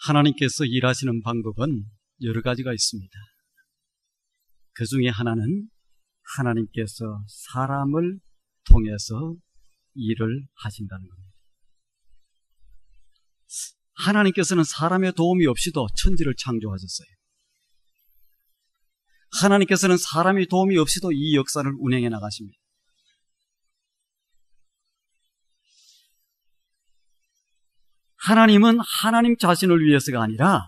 하나님께서 일하시는 방법은 여러 가지가 있습니다. 그 중에 하나는 하나님께서 사람을 통해서 일을 하신다는 겁니다. 하나님께서는 사람의 도움이 없이도 천지를 창조하셨어요. 하나님께서는 사람의 도움이 없이도 이 역사를 운행해 나가십니다. 하나님은 하나님 자신을 위해서가 아니라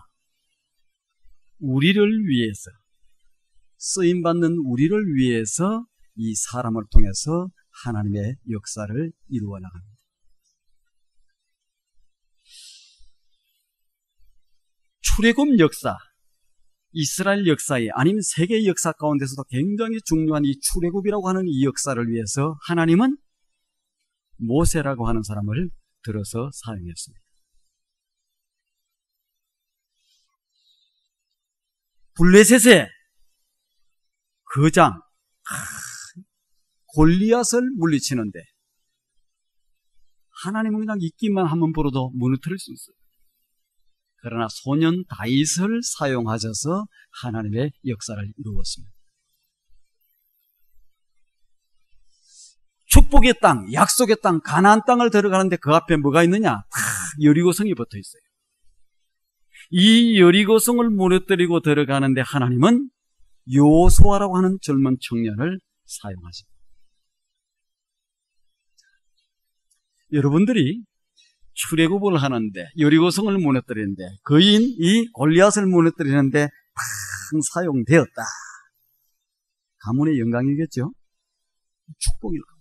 우리를 위해서, 쓰임받는 우리를 위해서 이 사람을 통해서 하나님의 역사를 이루어 나갑니다. 출애굽 역사, 이스라엘 역사에 아니면 세계 역사 가운데서도 굉장히 중요한 이 출애굽이라고 하는 이 역사를 위해서 하나님은 모세라고 하는 사람을 들어서 사용했습니다. 블레셋의 거장 골리앗을 물리치는데 하나님은 그냥 있기만 하면 벌어도 무너뜨릴 수 있어요. 그러나 소년 다윗을 사용하셔서 하나님의 역사를 이루었습니다. 축복의 땅, 약속의 땅, 가나안 땅을 들어가는데 그 앞에 뭐가 있느냐? 다 여리고성이 붙어 있어요. 이 여리고성을 무너뜨리고 들어가는데 하나님은 여호수아라고 하는 젊은 청년을 사용하십니다. 여러분들이 출애굽을 하는데 여리고성을 무너뜨리는데 거인 이 골리앗을 무너뜨리는데 팡 사용되었다. 가문의 영광이겠죠? 축복일 겁니다.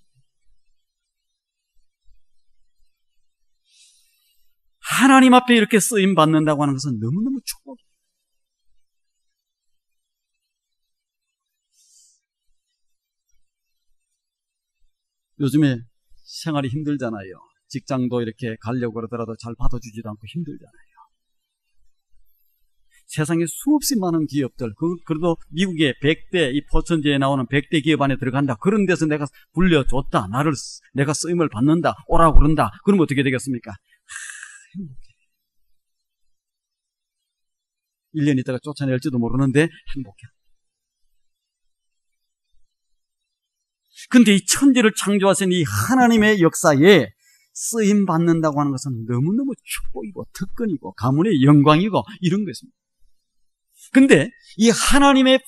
하나님 앞에 이렇게 쓰임 받는다고 하는 것은 너무너무 축복이에요. 요즘에 생활이 힘들잖아요. 직장도 이렇게 가려고 그러더라도 잘 받아주지도 않고 힘들잖아요. 세상에 수없이 많은 기업들, 그래도 미국의 100대, 이 포천지에 나오는 100대 기업 안에 들어간다. 그런 데서 내가 불려줬다. 내가 쓰임을 받는다. 오라고 그런다. 그러면 어떻게 되겠습니까? 행복해. 1년 있다가 쫓아낼지도 모르는데 행복해. 근데 이 천지를 창조하신 이 하나님의 역사에 쓰임 받는다고 하는 것은 너무너무 축복이고 특권이고 가문의 영광이고 이런 것입니다. 근데 이 하나님의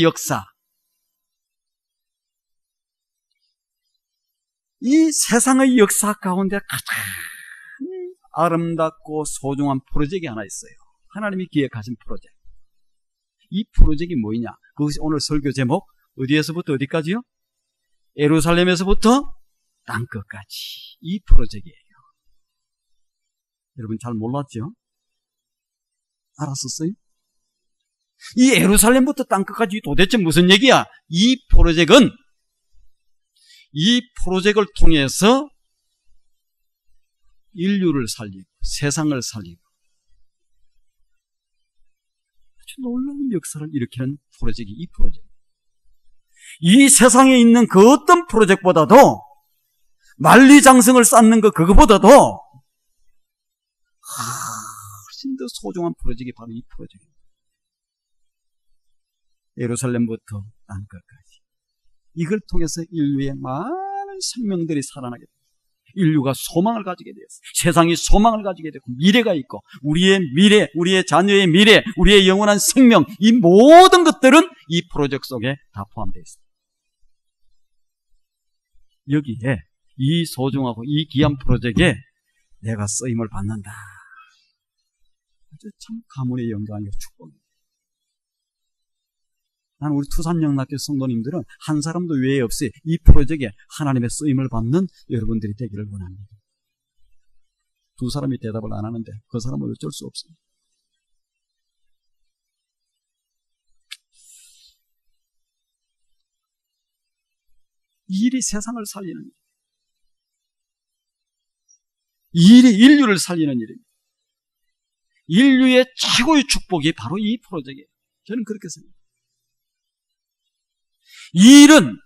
역사, 이 세상의 역사 가운데 가장 아름답고 소중한 프로젝트가 하나 있어요. 하나님이 기획하신 프로젝트. 이 프로젝트가 뭐냐? 그것이 오늘 설교 제목, 어디에서부터 어디까지요? 예루살렘에서부터 땅끝까지. 이 프로젝트예요. 여러분 잘 몰랐죠? 알았었어요? 이 예루살렘부터 땅끝까지 도대체 무슨 얘기야? 이 프로젝트를 통해서 인류를 살리고 세상을 살리고 아주 놀라운 역사를 일으키는 프로젝트, 이 프로젝트. 이 세상에 있는 그 어떤 프로젝트보다도 만리장성을 쌓는 그거보다도 훨씬 더 소중한 프로젝트가 바로 이 프로젝트입니다. 예루살렘부터 땅끝까지. 이걸 통해서 인류의 많은 생명들이 살아나게 됩니다. 인류가 소망을 가지게 되었어요. 세상이 소망을 가지게 되고 미래가 있고 우리의 미래, 우리의 자녀의 미래, 우리의 영원한 생명, 이 모든 것들은 이 프로젝트 속에 다 포함되어 있습니다. 여기에 이 소중하고 이 귀한 프로젝트에 내가 쓰임을 받는다. 아주 참 가문의 영광이고 축복입니다. 난 우리 투산영락교 성도님들은 한 사람도 외에 없이 이 프로젝트에 하나님의 쓰임을 받는 여러분들이 되기를 원합니다. 두 사람이 대답을 안 하는데 그 사람은 어쩔 수 없습니다. 이 일이 세상을 살리는 일. 이 일이 인류를 살리는 일입니다. 인류의 최고의 축복이 바로 이 프로젝트예요. 저는 그렇게 생각합니다. 이 일은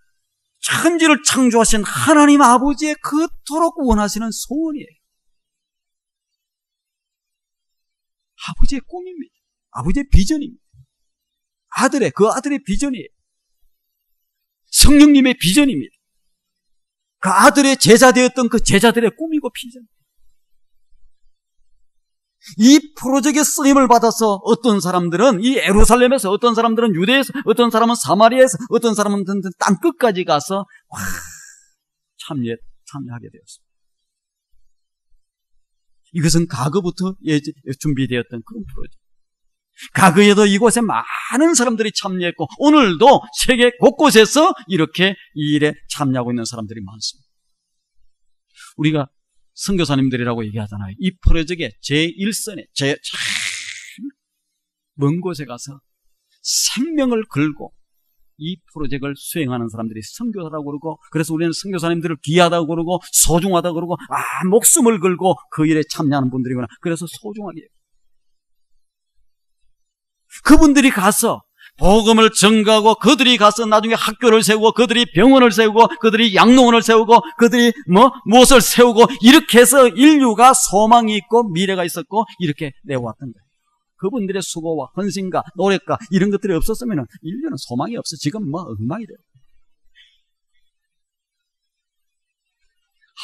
천지를 창조하신 하나님 아버지의 그토록 원하시는 소원이에요. 아버지의 꿈입니다. 아버지의 비전입니다. 그 아들의 비전이에요. 성령님의 비전입니다. 그 아들의 제자 되었던 그 제자들의 꿈이고 비전. 이 프로젝트의 쓰임을 받아서 어떤 사람들은 이 예루살렘에서, 어떤 사람들은 유대에서, 어떤 사람은 사마리아에서, 어떤 사람은 땅 끝까지 가서 참여하게 되었습니다. 이것은 과거부터 준비되었던 그런 프로젝트. 과거에도 이곳에 많은 사람들이 참여했고 오늘도 세계 곳곳에서 이렇게 이 일에 참여하고 있는 사람들이 많습니다. 우리가 선교사님들이라고 얘기하잖아요. 이 프로젝트의 제1선에 제일 먼 곳에 가서 생명을 걸고 이 프로젝트를 수행하는 사람들이 선교사라고 그러고, 그래서 우리는 선교사님들을 귀하다고 그러고 소중하다고 그러고, 목숨을 걸고 그 일에 참여하는 분들이구나. 그래서 소중하게 해요. 그분들이 가서 복음을 전가하고, 그들이 가서 나중에 학교를 세우고, 그들이 병원을 세우고, 그들이 양로원을 세우고, 그들이 무엇을 세우고, 이렇게 해서 인류가 소망이 있고 미래가 있었고 이렇게 내어왔던 거예요. 그분들의 수고와 헌신과 노력과 이런 것들이 없었으면 인류는 소망이 없어. 지금 엉망이 돼요.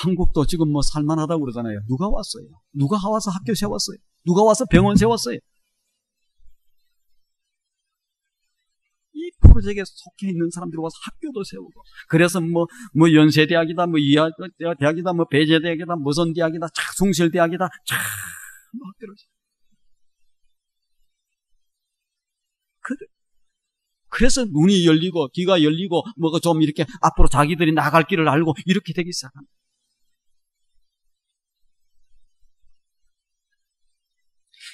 한국도 지금 살만하다고 그러잖아요. 누가 왔어요? 누가 와서 학교 세웠어요? 누가 와서 병원 세웠어요? 이 프로젝트에 속해 있는 사람들이 와서 학교도 세우고, 그래서 연세대학이다, 이하대학이다, 배재대학이다, 무슨 대학이다, 숭실대학이다, 학교를 그래서 눈이 열리고 귀가 열리고 좀 이렇게 앞으로 자기들이 나갈 길을 알고 이렇게 되기 시작합니다.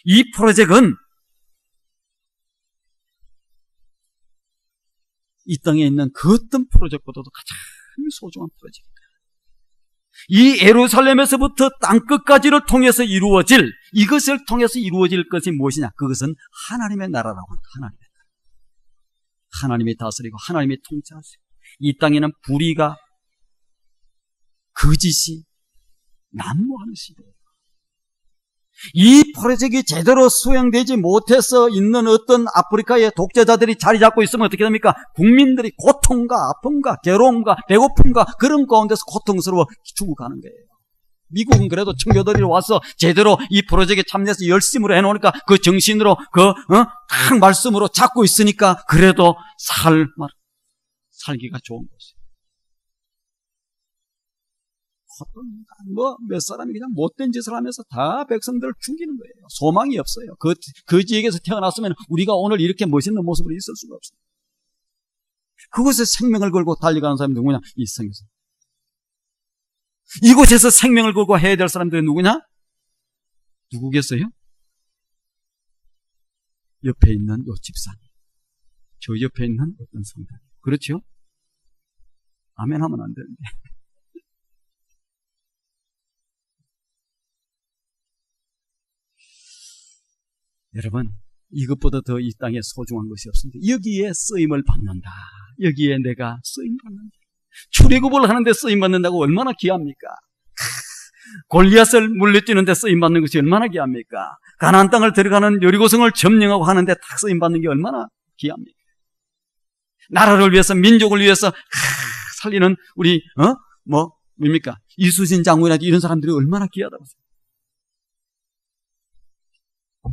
이 프로젝트는 이 땅에 있는 그 어떤 프로젝트보다도 가장 소중한 프로젝트입니다. 이 예루살렘에서부터 땅끝까지를 통해서 이루어질, 이것을 통해서 이루어질 것이 무엇이냐? 그것은 하나님의 나라라고 합니다. 하나님이 다스리고 하나님이 통치하세요. 이 땅에는 불의가, 거짓이 난무하는 시대예요. 이 프로젝트가 제대로 수행되지 못해서 있는 어떤 아프리카의 독재자들이 자리 잡고 있으면 어떻게 됩니까? 국민들이 고통과 아픔과 괴로움과 배고픔과 그런 가운데서 고통스러워 죽어가는 거예요. 미국은 그래도 청교도들이 와서 제대로 이 프로젝트에 참여해서 열심으로 해놓으니까 그 정신으로 딱 말씀으로 잡고 있으니까 그래도 살기가 좋은 곳이에요. 몇 사람이 그냥 못된 짓을 하면서 다 백성들을 죽이는 거예요. 소망이 없어요. 그 지역에서 태어났으면 우리가 오늘 이렇게 멋있는 모습으로 있을 수가 없어요. 그곳에 생명을 걸고 달려가는 사람이 누구냐? 이 성에서. 이곳에서 생명을 걸고 해야 될 사람들이 누구냐? 누구겠어요? 옆에 있는 요 집사님, 저 옆에 있는 어떤 성당. 그렇죠? 아멘 하면 안 되는데. 여러분, 이것보다 더 이 땅에 소중한 것이 없습니다. 여기에 쓰임을 받는다. 여기에 내가 쓰임 받는다. 출애굽을 하는데 쓰임 받는다고 얼마나 귀합니까? 골리앗을 물리뛰는데 쓰임 받는 것이 얼마나 귀합니까? 가나안 땅을 들어가는 여리고성을 점령하고 하는데 딱 쓰임 받는 게 얼마나 귀합니까? 나라를 위해서, 민족을 위해서 살리는 우리 뭡니까? 이수신 장군이나 이런 사람들이 얼마나 귀하다고 생각해요.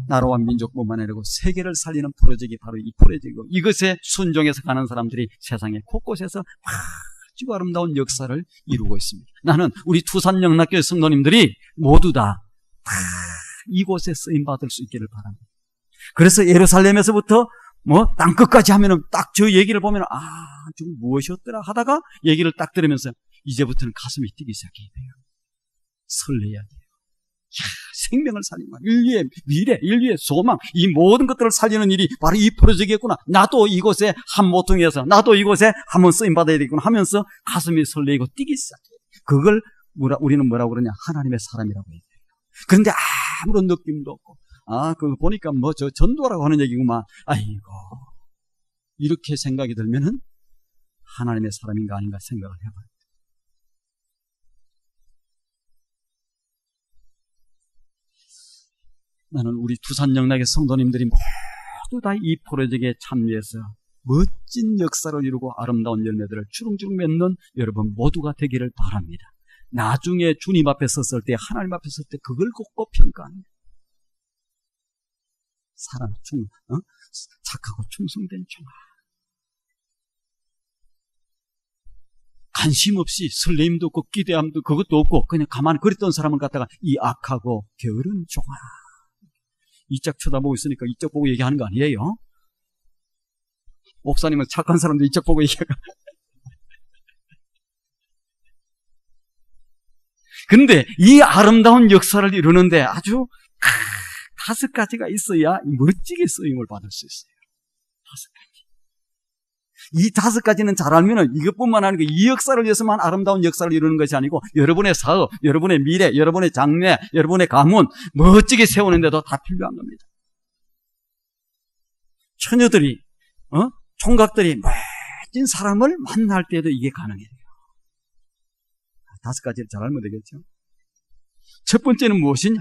나라와 민족뿐만 아니라 세계를 살리는 프로젝트가 바로 이 프로젝트이고, 이것에 순종해서 가는 사람들이 세상의 곳곳에서 아주 아름다운 역사를 이루고 있습니다. 나는 우리 투산영락교회 성도님들이 모두 다 이곳에 쓰임받을 수 있기를 바랍니다. 그래서 예루살렘에서부터 땅끝까지 하면은 딱 저 얘기를 보면 좀 무엇이었더라 하다가 얘기를 딱 들으면서 이제부터는 가슴이 뛰기 시작해야 돼요. 설레야 돼요. 생명을 살리는 거야. 인류의 미래, 인류의 소망, 이 모든 것들을 살리는 일이 바로 이 프로젝트였구나. 나도 이곳에 한 모퉁이에서, 나도 이곳에 한번 쓰임받아야 되겠구나 하면서 가슴이 설레이고 뛰기 시작해요. 그걸 우리는 뭐라고 그러냐? 하나님의 사람이라고 얘기해요. 그런데 아무런 느낌도 없고, 그거 보니까 저 전도라고 하는 얘기구만. 아이고, 이렇게 생각이 들면은 하나님의 사람인가 아닌가 생각을 해봐요. 나는 우리 두산영락의 성도님들이 모두 다 이 프로젝트에 참여해서 멋진 역사를 이루고 아름다운 열매들을 주렁주렁 맺는 여러분 모두가 되기를 바랍니다. 나중에 주님 앞에 섰을 때, 하나님 앞에 섰을 때 그걸 꼭 평가합니다. 착하고 충성된 종아. 관심 없이 설레임도 없고 기대함도 그것도 없고 그냥 가만히 그랬던 사람을 갖다가 이 악하고 게으른 종아. 이쪽 쳐다보고 있으니까 이쪽 보고 얘기하는 거 아니에요? 목사님은 착한 사람도 이쪽 보고 얘기하고. 근데 이 아름다운 역사를 이루는데 아주 5가지가 있어야 멋지게 쓰임을 받을 수 있어요. 5가지. 이 5가지는 잘 알면은 이것뿐만 아니고 이 역사를 위해서만 아름다운 역사를 이루는 것이 아니고 여러분의 사업, 여러분의 미래, 여러분의 장래, 여러분의 가문 멋지게 세우는데도 다 필요한 겁니다. 처녀들이, 총각들이 멋진 사람을 만날 때도 이게 가능해요. 5가지를 잘 알면 되겠죠. 첫 번째는 무엇이냐?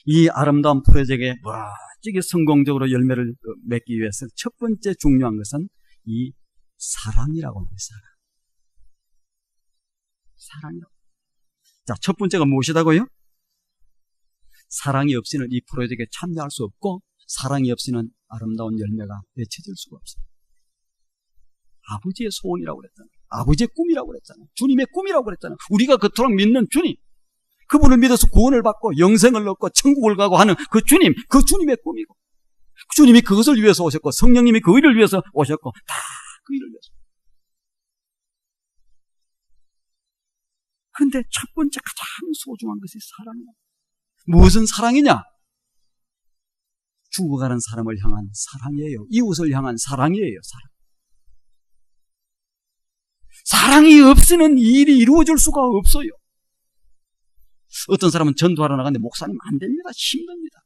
이 아름다운 프로젝트에 멋지게 성공적으로 열매를 맺기 위해서 첫 번째 중요한 것은 이 사랑이라고 합니다. 사랑이라고. 자, 첫 번째가 무엇이라고요? 사랑이 없이는 이 프로젝트에 참여할 수 없고 사랑이 없이는 아름다운 열매가 맺혀질 수가 없어요. 아버지의 소원이라고 그랬잖아요. 아버지의 꿈이라고 그랬잖아요. 주님의 꿈이라고 그랬잖아요. 우리가 그토록 믿는 주님, 그분을 믿어서 구원을 받고 영생을 얻고 천국을 가고 하는 그 주님, 그 주님의 꿈이고 주님이 그것을 위해서 오셨고 성령님이 그 일을 위해서 오셨고 다 그 일을 위해서. 그런데 첫 번째 가장 소중한 것이 사랑이야. 무슨 사랑이냐? 죽어가는 사람을 향한 사랑이에요. 이웃을 향한 사랑이에요. 사랑이 없이는 이 일이 이루어질 수가 없어요. 어떤 사람은 전도하러 나가는데 목사님 안 됩니다. 힘듭니다.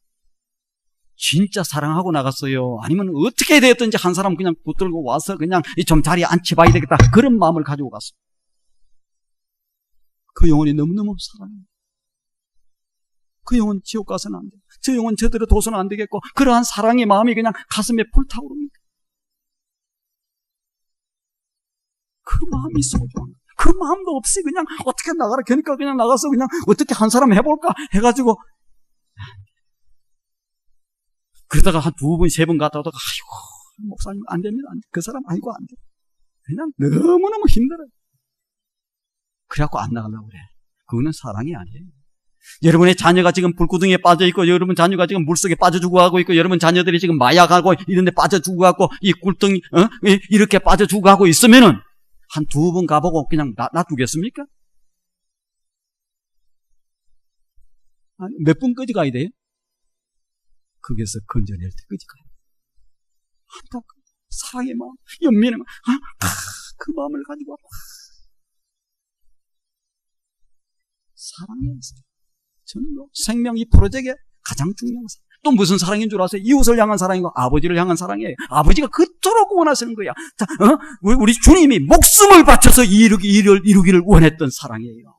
진짜 사랑하고 나갔어요. 아니면 어떻게 됐든지 한 사람 그냥 붙들고 와서 그냥 좀 자리에 앉혀봐야 되겠다. 그런 마음을 가지고 갔어요. 그 영혼이 너무너무 사랑해요. 그 영혼 지옥 가서는 안 돼요. 저 영혼 저대로 둬서는 안 되겠고 그러한 사랑의 마음이 그냥 가슴에 불타오릅니다. 그 마음이 소중한 거예요. 그 마음도 없이 그냥 어떻게 나가라 그러니까 그냥 나가서 그냥 어떻게 한 사람 해볼까 해가지고 그러다가 한 2번, 3번 갔다 오다가 아이고 목사님 안 됩니다. 안 돼. 그 사람 아이고 안 돼. 그냥 너무너무 힘들어요. 그래갖고 안 나가려고 그래. 그거는 사랑이 아니에요. 여러분의 자녀가 지금 불구덩이에 빠져있고 여러분 자녀가 지금 물속에 빠져 죽어가고 있고 여러분 자녀들이 지금 마약하고 이런 데 빠져 죽어가고 이 굴덩이 이렇게 빠져 죽어가고 있으면은 한 2번 가보고 그냥 놔두겠습니까? 몇 분까지 가야 돼요? 거기서 건져낼 때까지 가요. 안타까워. 사랑의 마음, 연민의 마음, 그 마음을 가지고 사랑이 있어요. 저는 생명 이 프로젝트의 가장 중요한 사랑. 또 무슨 사랑인 줄 아세요? 이웃을 향한 사랑이고 아버지를 향한 사랑이에요. 아버지가 그토록 원하시는 거야. 자, 우리 주님이 목숨을 바쳐서 이 일을 이루기를 원했던 사랑이에요.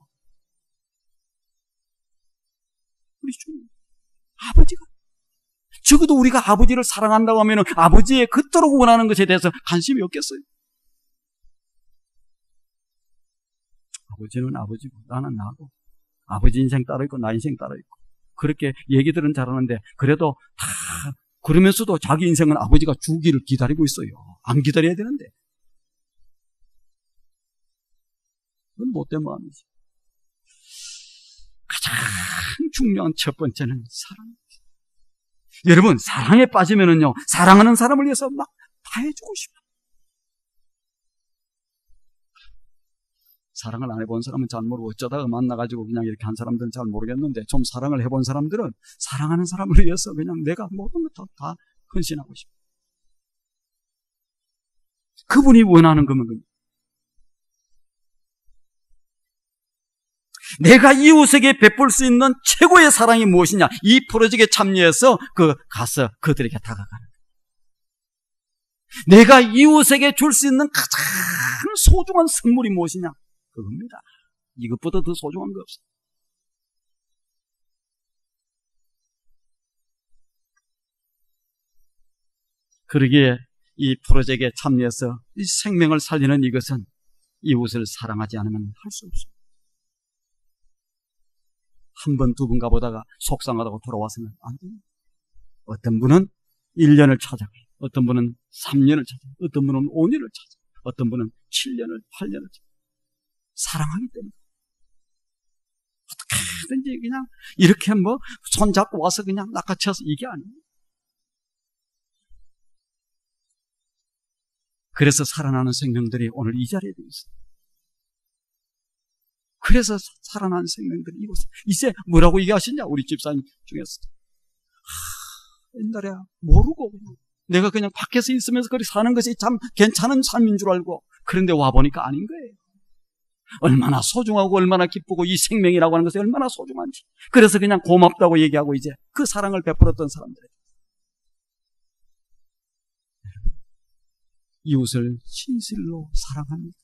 우리 주님, 아버지가 적어도 우리가 아버지를 사랑한다고 하면 아버지의 그토록 원하는 것에 대해서 관심이 없겠어요? 아버지는 아버지고 나는 나고 아버지 인생 따로 있고 나 인생 따로 있고 그렇게 얘기들은 잘하는데 그래도 다 그러면서도 자기 인생은 아버지가 주기를 기다리고 있어요. 안 기다려야 되는데 그건 못된 마음이지. 가장 중요한 첫 번째는 사랑. 여러분 사랑에 빠지면은요 사랑하는 사람을 위해서 막 다 해주고 싶어요. 사랑을 안 해본 사람은 잘 모르고 어쩌다가 만나가지고 그냥 이렇게 한 사람들은 잘 모르겠는데 좀 사랑을 해본 사람들은 사랑하는 사람을 위해서 그냥 내가 모든 것 다 헌신하고 싶어요. 그분이 원하는 거면 내가 이웃에게 베풀 수 있는 최고의 사랑이 무엇이냐? 이 프로젝트에 참여해서 가서 그들에게 다가가는 거예요. 내가 이웃에게 줄 수 있는 가장 소중한 선물이 무엇이냐? 그겁니다. 이것보다 더 소중한 거 없어요. 그러기에 이 프로젝트에 참여해서 이 생명을 살리는 이것은 이웃을 사랑하지 않으면 할 수 없습니다. 한 번, 두 번 가보다가 속상하다고 돌아와서는 안 됩니다. 어떤 분은 1년을 찾아가요. 어떤 분은 3년을 찾아가요. 어떤 분은 5년을 찾아가요. 어떤 분은 7년을, 8년을 찾아가요. 사랑하기 때문에. 어떻게든지 그냥 이렇게 뭐 손잡고 와서 그냥 낚아채서 이게 아니에요. 그래서 살아나는 생명들이 오늘 이 자리에 있어요. 그래서 살아나는 생명들이 이곳에 이제 뭐라고 얘기하시냐 우리 집사님 중에서 옛날에 모르고 그냥 내가 그냥 밖에서 있으면서 그렇게 사는 것이 참 괜찮은 삶인 줄 알고 그런데 와보니까 아닌 거예요. 얼마나 소중하고 얼마나 기쁘고 이 생명이라고 하는 것이 얼마나 소중한지 그래서 그냥 고맙다고 얘기하고 이제 그 사랑을 베풀었던 사람들에게 이웃을 진실로 사랑합니다.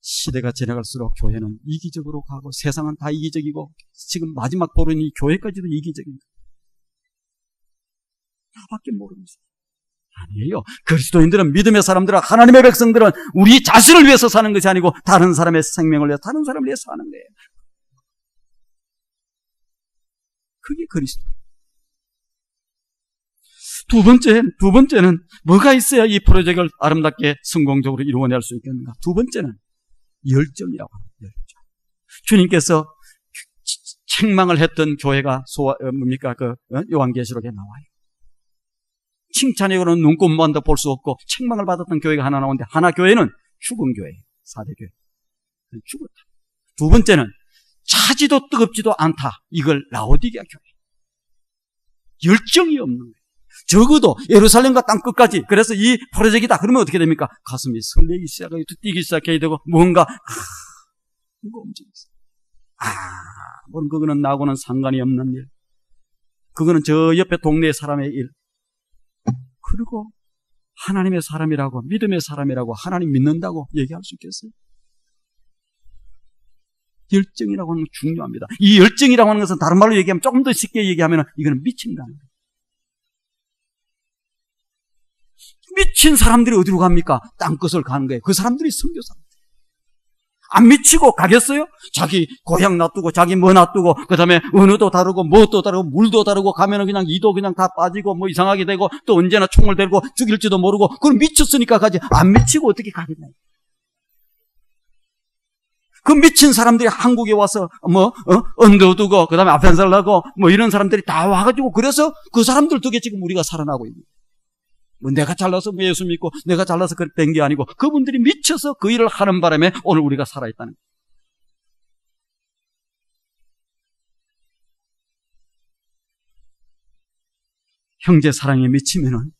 시대가 지나갈수록 교회는 이기적으로 가고 세상은 다 이기적이고 지금 마지막 보르니 교회까지도 이기적입니다. 나밖에 모르면서 아니에요. 그리스도인들은 믿음의 사람들은 하나님의 백성들은 우리 자신을 위해서 사는 것이 아니고 다른 사람의 생명을 위해서 다른 사람을 위해서 사는 거예요. 그게 그리스도. 두 번째는 뭐가 있어야 이 프로젝트를 아름답게 성공적으로 이루어낼 수 있겠는가? 두 번째는 열정이라고 합니다. 열정. 주님께서 책망을 했던 교회가 요한계시록에 나와요. 칭찬이고는 눈곱만도 볼 수 없고 책망을 받았던 교회가 하나 나오는데 하나 교회는 죽은 교회, 4대 교회. 죽었다. 두 번째는 차지도 뜨겁지도 않다. 이걸 라오디게아 교회. 열정이 없는 거예요. 적어도 예루살렘과 땅 끝까지 그래서 이 프로젝트다 그러면 어떻게 됩니까? 가슴이 설레기 시작하고 뛰기 시작해야 되고 뭔가 움직이죠. 물론 그거는 나하고는 상관이 없는 일. 그거는 저 옆에 동네 사람의 일. 그리고 하나님의 사람이라고 믿음의 사람이라고 하나님 믿는다고 얘기할 수 있겠어요? 열정이라고 하는 건 중요합니다. 이 열정이라고 하는 것은 다른 말로 얘기하면 조금 더 쉽게 얘기하면 이거는 미친다는 거예요. 미친 사람들이 어디로 갑니까? 땅끝을 가는 거예요. 그 사람들이 선교사입니다. 안 미치고 가겠어요? 자기 고향 놔두고 자기 뭐 놔두고 그 다음에 언어도 다르고 뭣도 다르고 물도 다르고 가면은 그냥 이도 그냥 다 빠지고 뭐 이상하게 되고 또 언제나 총을 들고 죽일지도 모르고 그럼 미쳤으니까 가지 안 미치고 어떻게 가겠나요? 그 미친 사람들이 한국에 와서 언도 두고 그 다음에 아펜 살라고 뭐 이런 사람들이 다 와가지고 그래서 그 사람들 덕에 지금 우리가 살아나고 있는 거예요. 뭐 내가 잘나서 예수 믿고 내가 잘나서 그렇게 된 게 아니고 그분들이 미쳐서 그 일을 하는 바람에 오늘 우리가 살아있다는 거예요. 형제 사랑에 미치면은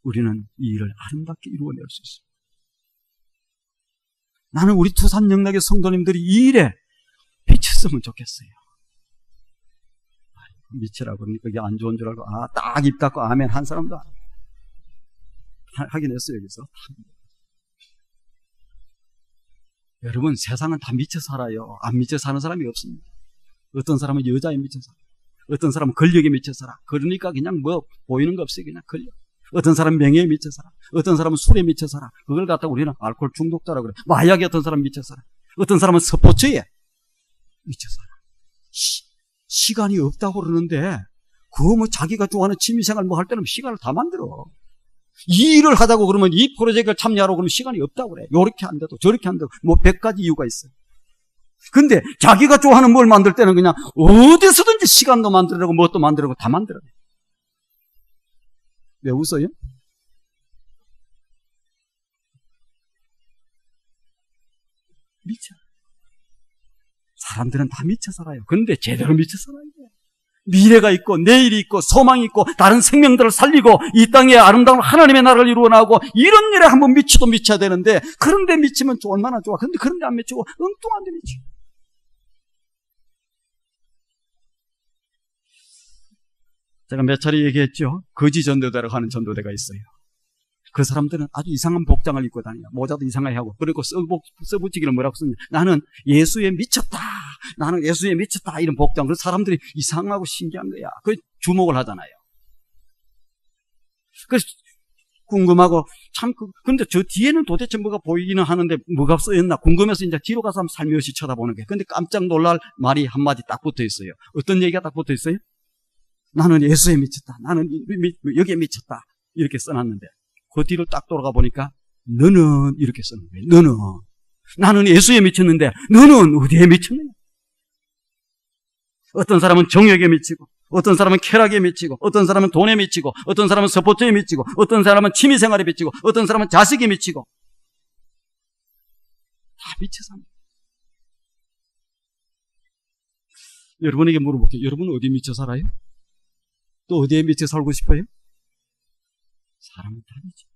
우리는 이 일을 아름답게 이루어낼 수 있습니다. 나는 우리 투산 영락의 성도님들이 이 일에 미쳤으면 좋겠어요. 미치라고 그러니까 그게 안 좋은 줄 알고 딱 입 닫고 아멘 한 사람도 하긴 했어요, 여기서. 여러분, 세상은 다 미쳐 살아요. 안 미쳐 사는 사람이 없습니다. 어떤 사람은 여자에 미쳐 살아. 어떤 사람은 권력에 미쳐 살아. 그러니까 그냥 뭐 보이는 거 없어요. 그냥 권력. 어떤 사람은 명예에 미쳐 살아. 어떤 사람은 술에 미쳐 살아. 그걸 갖다가 우리는 알코올 중독자라고 그래. 마약에 어떤 사람은 미쳐 살아. 어떤 사람은 스포츠에 미쳐 살아. 시간이 없다고 그러는데 그거 뭐 자기가 좋아하는 취미생활 뭐 할 때는 시간을 다 만들어. 이 일을 하자고 그러면 이 프로젝트를 참여하라고 그러면 시간이 없다고 그래. 요렇게 안 돼도 저렇게 안 돼도 뭐 100가지 이유가 있어요. 근데 자기가 좋아하는 뭘 만들 때는 그냥 어디서든지 시간도 만들려고 뭣도 만들려고 다 만들어요. 왜 웃어요? 미쳐. 사람들은 다 미쳐 살아요. 근데 제대로 미쳐 살아요. 미래가 있고 내일이 있고 소망이 있고 다른 생명들을 살리고 이 땅에 아름다운 하나님의 나라를 이루어 나가고 이런 일에 한번 미쳐도 미쳐야 되는데 그런데 미치면 얼마나 좋아. 근데 그런데 안 미치고 엉뚱한 데 미쳐. 제가 몇 차례 얘기했죠. 거지 전도대라고 하는 전도대가 있어요. 그 사람들은 아주 이상한 복장을 입고 다녀요. 모자도 이상하게 하고. 그리고 써붙이기를 뭐라고 쓰냐. 나는 예수에 미쳤다. 나는 예수에 미쳤다. 이런 복장. 그래서 사람들이 이상하고 신기한 거야. 그 주목을 하잖아요. 그래서 궁금하고 근데 저 뒤에는 도대체 뭐가 보이기는 하는데 뭐가 쓰였나 궁금해서 이제 뒤로 가서 살며시 쳐다보는 게. 근데 깜짝 놀랄 말이 한마디 딱 붙어 있어요. 어떤 얘기가 딱 붙어 있어요? 나는 예수에 미쳤다. 나는 여기에 미쳤다. 이렇게 써놨는데 그 뒤로 딱 돌아가 보니까 너는 이렇게 써놓은 거예요. 너는. 나는 예수에 미쳤는데 너는 어디에 미쳤느냐? 어떤 사람은 정욕에 미치고, 어떤 사람은 쾌락에 미치고, 어떤 사람은 돈에 미치고, 어떤 사람은 스포츠에 미치고, 어떤 사람은 취미생활에 미치고, 어떤 사람은 자식에 미치고, 다 미쳐 삽니다. 여러분에게 물어볼게요. 여러분은 어디에 미쳐 살아요? 또 어디에 미쳐 살고 싶어요? 사람은 다르죠.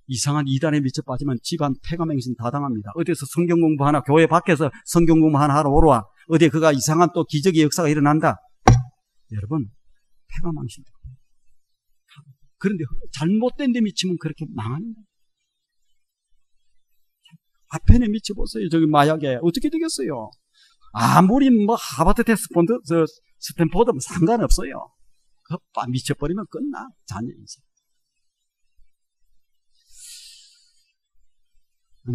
이상한 이단에 미쳐 빠지면 집안 폐가맹신 다 당합니다. 어디서 성경 공부하나, 교회 밖에서 성경 공부 하나 하러 오러와. 어디에 그가 이상한 또 기적의 역사가 일어난다. 여러분, 폐가망신. 그런데 잘못된 데 미치면 그렇게 망합니다. 아편에 미쳐보세요. 저기 마약에. 어떻게 되겠어요? 아무리 뭐 하버드 스탠포드 상관없어요. 그 미쳐버리면 끝나. 자녀 인생.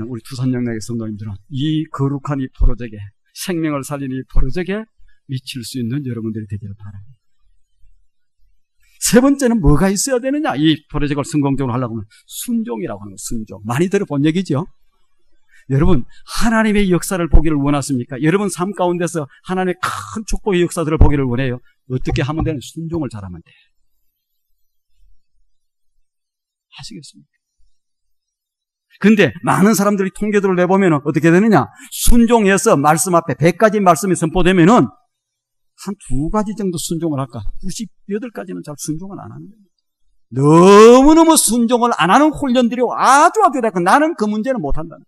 우리 두산영락의 성도님들은 이 거룩한 이 프로젝트에, 생명을 살리는 이 프로젝트에 미칠 수 있는 여러분들이 되기를 바랍니다. 세 번째는 뭐가 있어야 되느냐? 이 프로젝트를 성공적으로 하려고 하면 순종이라고 하는 거예요. 순종. 많이 들어본 얘기죠? 여러분, 하나님의 역사를 보기를 원하십니까? 여러분 삶 가운데서 하나님의 큰 축복의 역사들을 보기를 원해요. 어떻게 하면 되는? 순종을 잘하면 돼. 아시겠습니까? 근데 많은 사람들이 통계들을 내보면 어떻게 되느냐? 순종해서 말씀 앞에 100가지 말씀이 선포되면은 한 2가지 정도 순종을 할까? 98가지는 잘 순종을 안 하는 거예요. 너무너무 순종을 안 하는 훈련들이 아주 대단하고 나는 그 문제는 못한다는.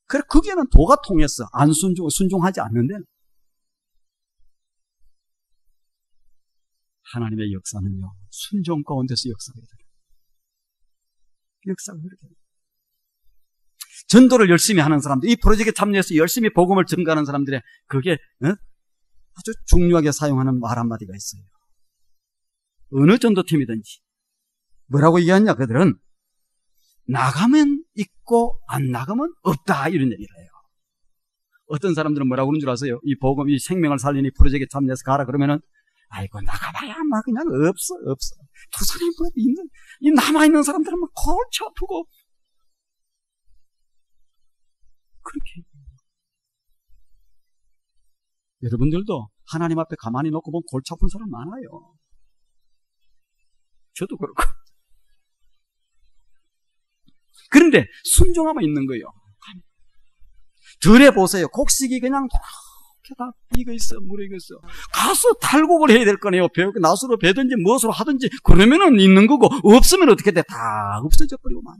그래, 거기에는 도가 통했어. 안 순종하지 않는데. 하나님의 역사는요, 순종 가운데서 역사가 일어나요. 역사가 그렇게 돼요. 전도를 열심히 하는 사람들, 이 프로젝트에 참여해서 열심히 복음을 전가하는 사람들의 그게 아주 중요하게 사용하는 말 한마디가 있어요. 어느 전도팀이든지 뭐라고 얘기하냐? 그들은 나가면 있고 안 나가면 없다 이런 얘기를 해요. 어떤 사람들은 뭐라고 그러는 줄 아세요? 이 복음, 이 생명을 살리는 이 프로젝트에 참여해서 가라 그러면은 아이고 나가봐야 막 그냥 없어. 두산에 뭐 있는 이 남아있는 사람들은 막 골치 아프고 그렇게. 여러분들도 하나님 앞에 가만히 놓고 보면 골치 아픈 사람 많아요. 저도 그렇고. 그런데 순종하면 있는 거예요. 들에 보세요. 곡식이 그냥 이렇게 다 익어 있어, 물에 익어 있어. 가서 탈곡을 해야 될 거네요. 나수로 베든지 무엇으로 하든지 그러면은 있는 거고, 없으면 어떻게 돼? 다 없어져 버리고 만.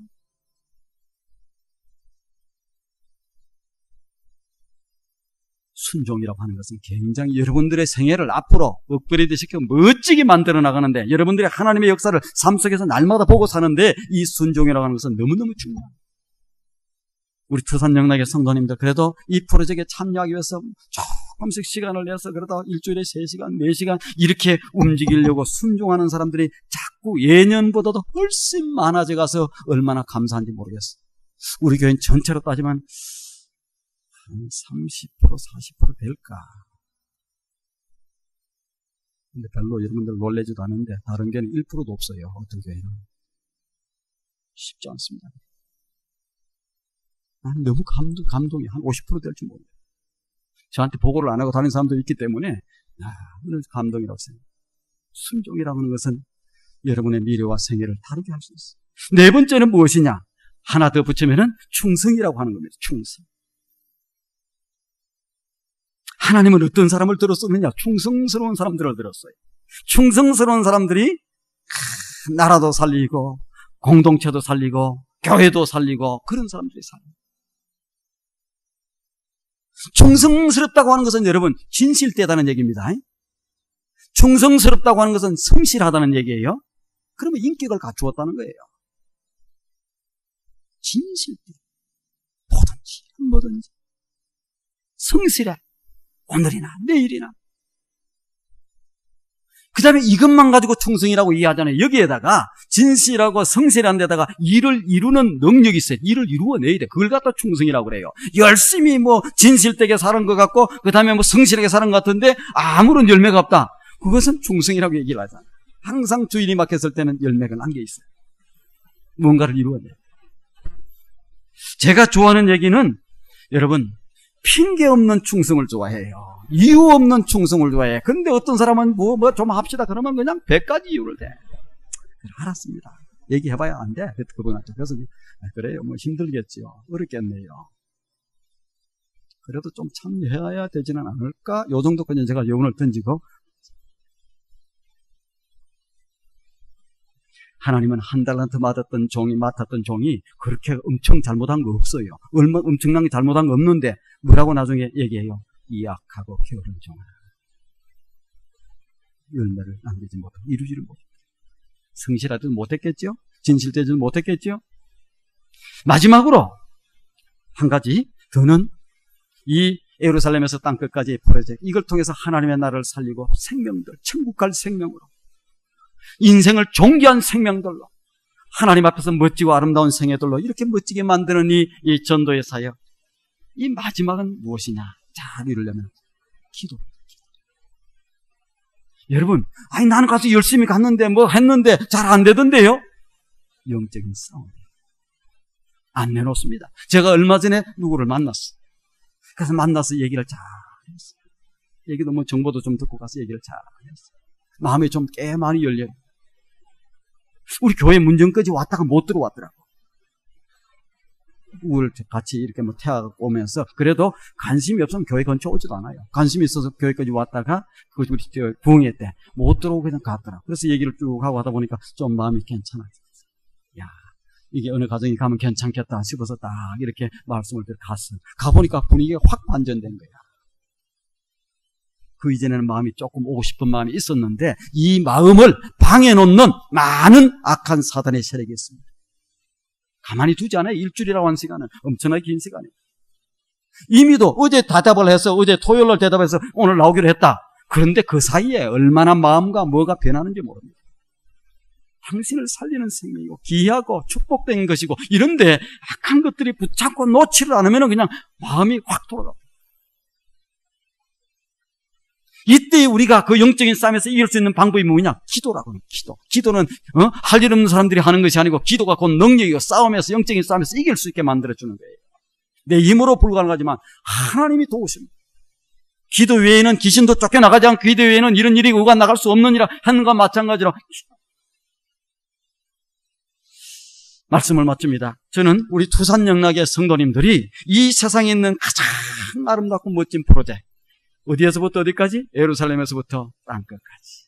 순종이라고 하는 것은 굉장히 여러분들의 생애를 앞으로 업그레이드 시켜 멋지게 만들어 나가는데, 여러분들이 하나님의 역사를 삶 속에서 날마다 보고 사는데 이 순종이라고 하는 것은 너무너무 중요합니다. 우리 두산영락의 성도님들, 그래도 이 프로젝트에 참여하기 위해서 조금씩 시간을 내서 그러다 일주일에 3시간, 4시간 이렇게 움직이려고 순종하는 사람들이 자꾸 예년보다도 훨씬 많아져 가서 얼마나 감사한지 모르겠어요. 우리 교회는 전체로 따지면 한 30%, 40% 될까? 근데 별로 여러분들 놀라지도 않은데 다른 교회는 1%도 없어요. 어떤 교회는. 쉽지 않습니다. 나는 너무 감동이 한 50% 될지 모르겠어요. 저한테 보고를 안 하고 다니는 사람도 있기 때문에 오늘 감동이라고 생각해요. 순종이라고 하는 것은 여러분의 미래와 생애를 다르게 할 수 있어요. 네 번째는 무엇이냐? 하나 더 붙이면은 충성이라고 하는 겁니다. 충성. 하나님은 어떤 사람을 들었었느냐? 충성스러운 사람들을 들었어요. 충성스러운 사람들이 나라도 살리고 공동체도 살리고 교회도 살리고 그런 사람들이 살려요. 충성스럽다고 하는 것은 여러분 진실되다는 얘기입니다. 충성스럽다고 하는 것은 성실하다는 얘기예요. 그러면 인격을 갖추었다는 거예요. 진실돼. 뭐든지 성실해. 오늘이나 내일이나. 그 다음에 이것만 가지고 충성이라고 이해하잖아요. 여기에다가 진실하고 성실한 데다가 일을 이루는 능력이 있어요. 일을 이루어내야 돼. 그걸 갖다 충성이라고 그래요. 열심히 뭐 진실되게 사는 것 같고 그 다음에 뭐 성실하게 사는 것 같은데 아무런 열매가 없다. 그것은 충성이라고 얘기를 하잖아요. 항상 주인이 막혔을 때는 열매가 난 게 있어요. 뭔가를 이루어내요. 제가 좋아하는 얘기는 여러분 핑계 없는 충성을 좋아해요. 이유 없는 충성을 좋아해. 근데 어떤 사람은 뭐 좀 합시다 그러면 그냥 100가지 이유를 대. 알았습니다. 얘기해봐야 안 돼. 그분한테. 그래서 그래요. 뭐 힘들겠지요. 어렵겠네요. 그래도 좀 참여해야 되지는 않을까? 요 정도까지 제가 여운을 던지고 하나님은 한 달란트 맡았던 종이 그렇게 엄청 잘못한 거 없어요. 얼마 엄청나게 잘못한 거 없는데 뭐라고 나중에 얘기해요? 이 약하고 게으른 종아, 열매를 남기지 못하고 이루지를 못했다. 성실하지도 못했겠죠? 진실되지도 못했겠죠? 마지막으로 한 가지 더는 이 예루살렘에서 땅끝까지의 프로젝트, 이걸 통해서 하나님의 나라를 살리고 생명들, 천국 갈 생명으로, 인생을 존귀한 생명들로, 하나님 앞에서 멋지고 아름다운 생애들로 이렇게 멋지게 만드는 이 전도의 사역, 이 마지막은 무엇이냐? 잘 이루려면 기도. 여러분, 아니 나는 가서 열심히 갔는데 뭐 했는데 잘 안 되던데요? 영적인 싸움. 안 내놓습니다. 제가 얼마 전에 누구를 만났어. 그래서 만나서 얘기를 잘 했어요. 얘기도 뭐 정보도 좀 듣고 가서 얘기를 잘 했어요. 마음이 좀 꽤 많이 열려요. 우리 교회 문전까지 왔다가 못 들어왔더라고. 우리 같이 이렇게 뭐 태워갖고 오면서 그래도 관심이 없으면 교회 근처 오지도 않아요. 관심이 있어서 교회까지 왔다가 우리 부흥회 때 못 들어오고 그냥 갔더라고. 그래서 얘기를 쭉 하고 하다 보니까 좀 마음이 괜찮아졌어요. 야, 이게 어느 가정에 가면 괜찮겠다 싶어서 딱 이렇게 말씀을 갔어요. 가보니까 분위기가 확 반전된 거야. 그 이전에는 마음이 조금 오고 싶은 마음이 있었는데 이 마음을 방해놓는 많은 악한 사단의 세력이 있습니다. 가만히 두지 않아요. 일주일이라고 한 시간은 엄청나게 긴 시간이에요. 이미도 어제 대답을 해서 어제 토요일날 대답해서 오늘 나오기로 했다. 그런데 그 사이에 얼마나 마음과 뭐가 변하는지 모릅니다. 당신을 살리는 생명이고 귀하고 축복된 것이고 이런데 악한 것들이 붙잡고 놓지를 않으면 그냥 마음이 확 돌아가요. 이때 우리가 그 영적인 싸움에서 이길 수 있는 방법이 뭐냐? 기도라고 하는 기도. 기도는 할 일 없는 사람들이 하는 것이 아니고 기도가 곧 능력이고 싸움에서 영적인 싸움에서 이길 수 있게 만들어주는 거예요. 내 힘으로 불가능하지만 하나님이 도우십니다. 기도 외에는 귀신도 쫓겨나가지 않고 기도 외에는 이런 일이 오가 나갈 수 없는 일이라 하는 것과 마찬가지로 말씀을 마칩니다. 저는 우리 투산영락의 성도님들이 이 세상에 있는 가장 아름답고 멋진 프로젝트, 어디에서부터 어디까지? 예루살렘에서부터 땅끝까지.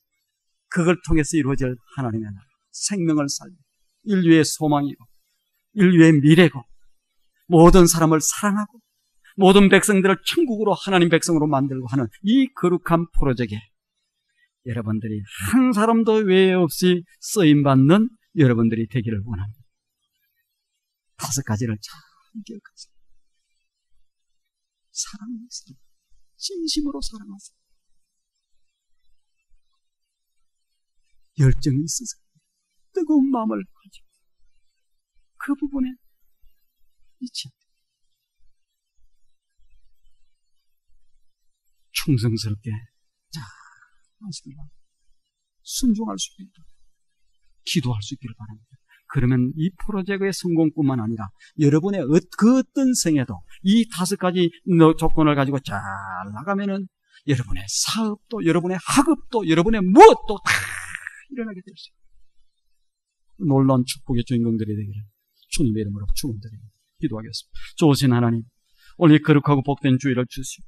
그걸 통해서 이루어질 하나님의 나라, 생명을 살리고 인류의 소망이고 인류의 미래고 모든 사람을 사랑하고 모든 백성들을 천국으로 하나님 백성으로 만들고 하는 이 거룩한 프로젝트에 여러분들이 한 사람도 외에 없이 쓰임받는 여러분들이 되기를 원합니다. 5가지를 잘 기억하세요. 사랑하세요. 진심으로 사랑하세요. 열정이 있으세요. 뜨거운 마음을 가지고 그 부분에 미친 충성스럽게 잘 하십니다. 순종할 수 있기를, 기도할 수 있기를 바랍니다. 그러면 이 프로젝트의 성공뿐만 아니라 여러분의 그 어떤 생애도 이 5가지 조건을 가지고 잘 나가면은 여러분의 사업도, 여러분의 학업도, 여러분의 무엇도 다 일어나게 될 수 있습니다. 놀라운 축복의 주인공들이 되기를 주님의 이름으로 축원드립니다. 기도하겠습니다. 좋으신 하나님, 오늘 거룩하고 복된 주일을 주시오.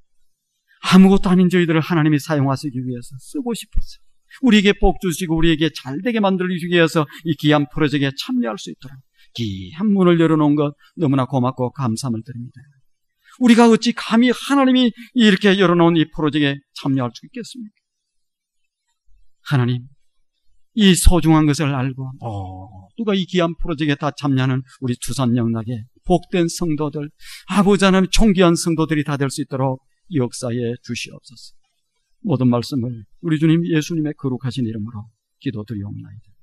아무것도 아닌 저희들을 하나님이 사용하시기 위해서 쓰고 싶었어요. 우리에게 복 주시고 우리에게 잘되게 만들어주시기 위해서 이 귀한 프로젝트에 참여할 수 있도록 귀한 문을 열어놓은 것 너무나 고맙고 감사함을 드립니다. 우리가 어찌 감히 하나님이 이렇게 열어놓은 이 프로젝트에 참여할 수 있겠습니까? 하나님, 이 소중한 것을 알고 누가 이 귀한 프로젝트에 다 참여하는 우리 투산영락의 복된 성도들, 아버지 하나님 존귀한 성도들이 다 될 수 있도록 역사에 주시옵소서. 모든 말씀을 우리 주님 예수님의 거룩하신 이름으로 기도드리옵나이다.